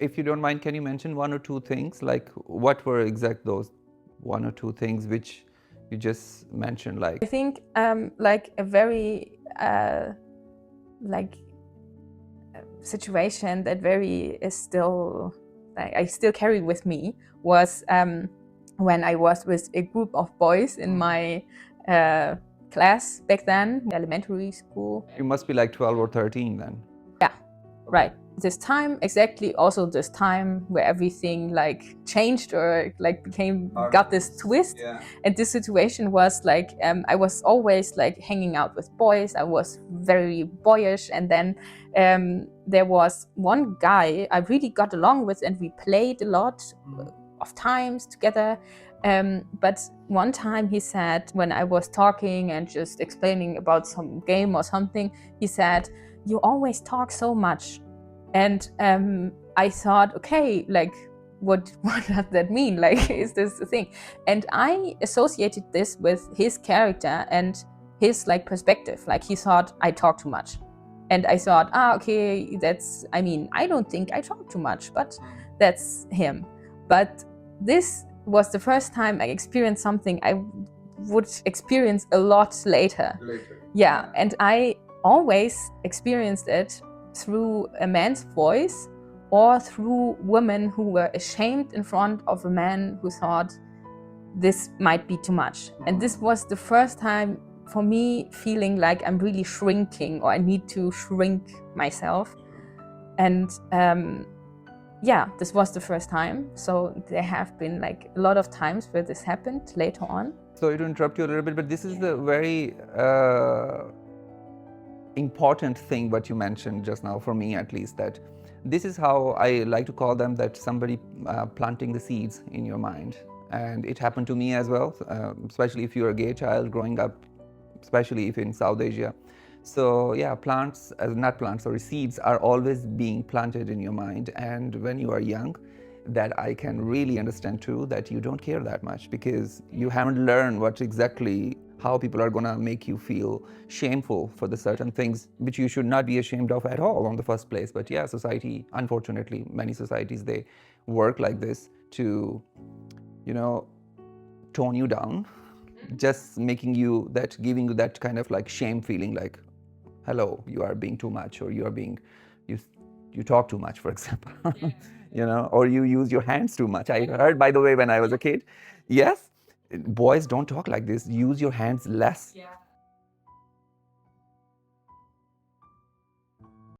if you don't mind, can you mention one or two things? Like, what were exact those one or two things which you just mentioned? Like, I think like a very like situation that very is still like I still carry with me was when I was with a group of boys in my class back then, elementary school. you must be like 12 or 13 then. Yeah, right. This time, exactly also this time where everything like changed or like got this twist. Yeah. And this situation was like, I was always like hanging out with boys. I was very boyish. And then there was one guy I really got along with and we played a lot of times together. But one time he said, when I was talking and just explaining about some game or something, he said, "You always talk so much." And I thought, okay, like, what does that mean? Like, is this the thing? And I associated this with his character and his like perspective. Like he thought I talk too much. And I thought, okay, I don't think I talk too much, but that's him. But this was the first time I experienced something I would experience a lot later. Yeah, and I always experienced it through a man's voice or through women who were ashamed in front of a man who thought this might be too much. And this was the first time for me feeling like I'm really shrinking or I need to shrink myself. And yeah, this was the first time. So there have been like a lot of times where this happened later on. Sorry to interrupt you a little bit, but this is the very important thing what you mentioned just now, for me at least, that this is how I like to call them, that somebody planting the seeds in your mind. And it happened to me as well, especially if you're a gay child growing up, especially if in South Asia. So yeah, not plants, sorry, seeds are always being planted in your mind. And when you are young, that I can really understand too, that you don't care that much because you haven't learned what exactly how people are gonna make you feel shameful for the certain things which you should not be ashamed of at all in the first place. But yeah, society, unfortunately, many societies, they work like this to, you know, tone you down, just making you that, giving you that kind of like shame feeling, like, hello, you are being too much, or you talk too much, for example. You know, or you use your hands too much. I heard, by the way, when I was a kid, yes, boys don't talk like this, use your hands less.